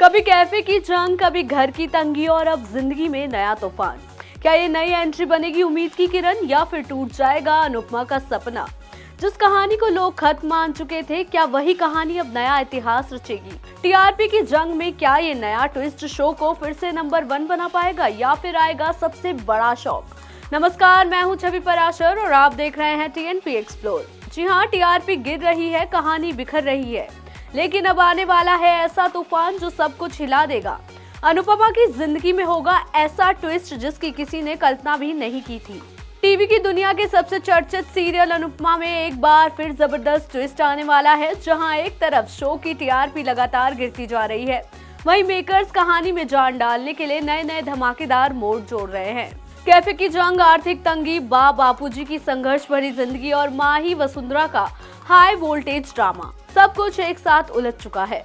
कभी कैफे की जंग, कभी घर की तंगी और अब जिंदगी में नया तूफान। क्या ये नई एंट्री बनेगी उम्मीद की किरण या फिर टूट जाएगा अनुपमा का सपना? जिस कहानी को लोग खत्म मान चुके थे, क्या वही कहानी अब नया इतिहास रचेगी? टीआरपी की जंग में क्या ये नया ट्विस्ट शो को फिर से नंबर 1 बना पाएगा या फिर आएगा सबसे बड़ा शॉक? नमस्कार, मैं हूं छवि पराशर और आप देख रहे हैं टीएनपी एक्सप्लोर। जी हां, टीआरपी गिर रही है, कहानी बिखर रही है, लेकिन अब आने वाला है ऐसा तूफान जो सब कुछ हिला देगा। अनुपमा की जिंदगी में होगा ऐसा ट्विस्ट जिसकी किसी ने कल्पना भी नहीं की थी। टीवी की दुनिया के सबसे चर्चित सीरियल अनुपमा में एक बार फिर जबरदस्त ट्विस्ट आने वाला है। जहां एक तरफ शो की टीआरपी लगातार गिरती जा रही है, वहीं मेकर्स कहानी में जान डालने के लिए नए नए धमाकेदार मोड़ जोड़ रहे हैं। कैफे की जंग, आर्थिक तंगी, बापूजी की संघर्ष भरी जिंदगी और माही वसुंधरा का हाई वोल्टेज ड्रामा, सब कुछ एक साथ उलझ चुका है।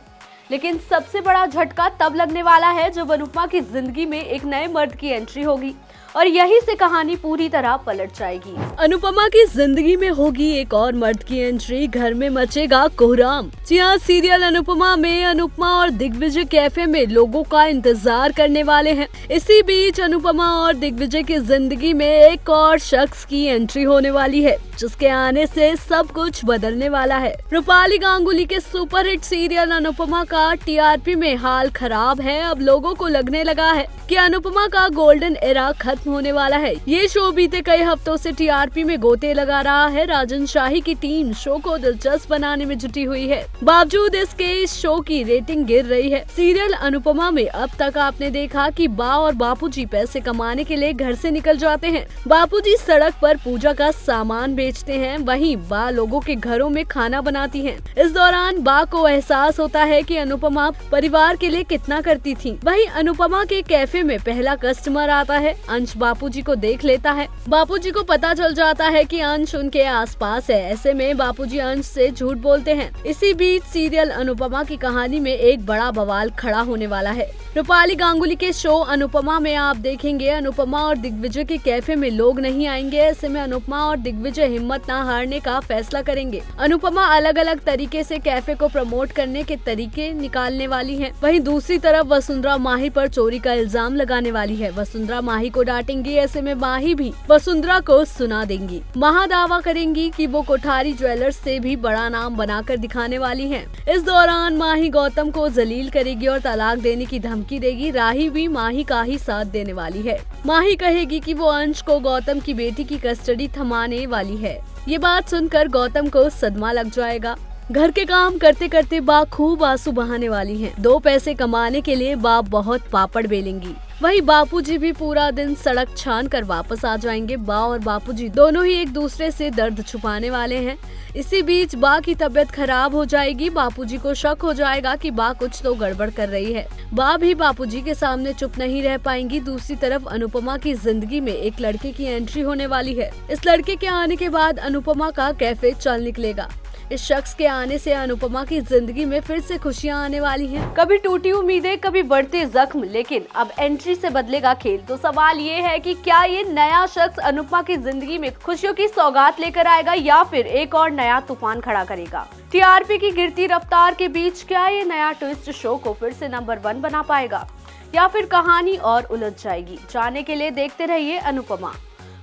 लेकिन सबसे बड़ा झटका तब लगने वाला है जब अनुपमा की जिंदगी में एक नए मर्द की एंट्री होगी और यही से कहानी पूरी तरह पलट जाएगी। अनुपमा की जिंदगी में होगी एक और मर्द की एंट्री, घर में मचेगा कोहराम। जी हाँ, सीरियल अनुपमा में अनुपमा और दिग्विजय कैफे में लोगों का इंतजार करने वाले हैं। इसी बीच अनुपमा और दिग्विजय की जिंदगी में एक और शख्स की एंट्री होने वाली है, जिसके आने से सब कुछ बदलने वाला है। रूपाली गांगुली के सुपरहिट सीरियल अनुपमा का टीआरपी में हाल खराब है। अब लोगों को लगने लगा है कि अनुपमा का गोल्डन एरा खत्म होने वाला है। ये शो बीते कई हफ्तों से टीआरपी में गोते लगा रहा है। राजन शाही की टीम शो को दिलचस्प बनाने में जुटी हुई है। बावजूद इसके इस शो की रेटिंग गिर रही है। सीरियल अनुपमा में अब तक आपने देखा कि बा और बापूजी पैसे कमाने के लिए घर से निकल जाते हैं। बापूजी सड़क पर पूजा का सामान बेचते हैं, वहीं बा लोगों के घरों में खाना बनाती है। इस दौरान बा को एहसास होता है कि अनुपमा परिवार के लिए कितना करती थी। वहीं अनुपमा के कैफे में पहला कस्टमर आता है। अंश बापूजी को देख लेता है। बापूजी को पता चल जाता है कि अंश उनके आसपास है। ऐसे में बापूजी अंश से झूठ बोलते हैं। इसी बीच सीरियल अनुपमा की कहानी में एक बड़ा बवाल खड़ा होने वाला है। रूपाली गांगुली के शो अनुपमा में आप देखेंगे अनुपमा और दिग्विजय के कैफे में लोग नहीं आएंगे। ऐसे में अनुपमा और दिग्विजय हिम्मत ना हारने का फैसला करेंगे। अनुपमा अलग अलग तरीके से कैफे को प्रमोट करने के तरीके निकालने वाली है। वहीं दूसरी तरफ वसुंधरा माही पर चोरी का इल्जाम लगाने वाली है। वसुंधरा माही को डांटेंगी। ऐसे में माही भी वसुंधरा को सुना देंगी। महा दावा करेंगी कि वो कोठारी ज्वेलर्स से भी बड़ा नाम बनाकर दिखाने वाली है। इस दौरान माही गौतम को जलील करेगी और तलाक देने की धमकी देगी। राही भी माही का ही साथ देने वाली है। माही कहेगी कि वो अंश को गौतम की बेटी की कस्टडी थमाने वाली है। ये बात सुनकर गौतम को सदमा लग जाएगा। घर के काम करते करते बा खूब आंसू बहाने वाली हैं। 2 पैसे कमाने के लिए बा बहुत पापड़ बेलेंगी। वहीं बापूजी भी पूरा दिन सड़क छान कर वापस आ जाएंगे। बा और बापूजी दोनों ही एक दूसरे से दर्द छुपाने वाले हैं। इसी बीच बा की तबीयत खराब हो जाएगी। बापूजी को शक हो जाएगा कि बा कुछ तो गड़बड़ कर रही है। बा भी बापूजी के सामने चुप नहीं रह पाएंगी। दूसरी तरफ अनुपमा की जिंदगी में एक लड़के की एंट्री होने वाली है। इस लड़के के आने के बाद अनुपमा का कैफे चल निकलेगा। इस शख्स के आने से अनुपमा की जिंदगी में फिर से खुशियां आने वाली हैं। कभी टूटी उम्मीदें, कभी बढ़ते जख्म, लेकिन अब एंट्री से बदलेगा खेल। तो सवाल ये है कि क्या ये नया शख्स अनुपमा की जिंदगी में खुशियों की सौगात लेकर आएगा या फिर एक और नया तूफान खड़ा करेगा? टीआरपी की गिरती रफ्तार के बीच क्या ये नया ट्विस्ट शो को फिर से नंबर 1 बना पाएगा या फिर कहानी और उलझ जाएगी? जानने के लिए देखते रहिए अनुपमा।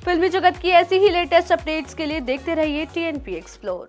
फिल्मी जगत की ऐसी ही लेटेस्ट अपडेट्स के लिए देखते रहिए टीएनपी एक्सप्लोर।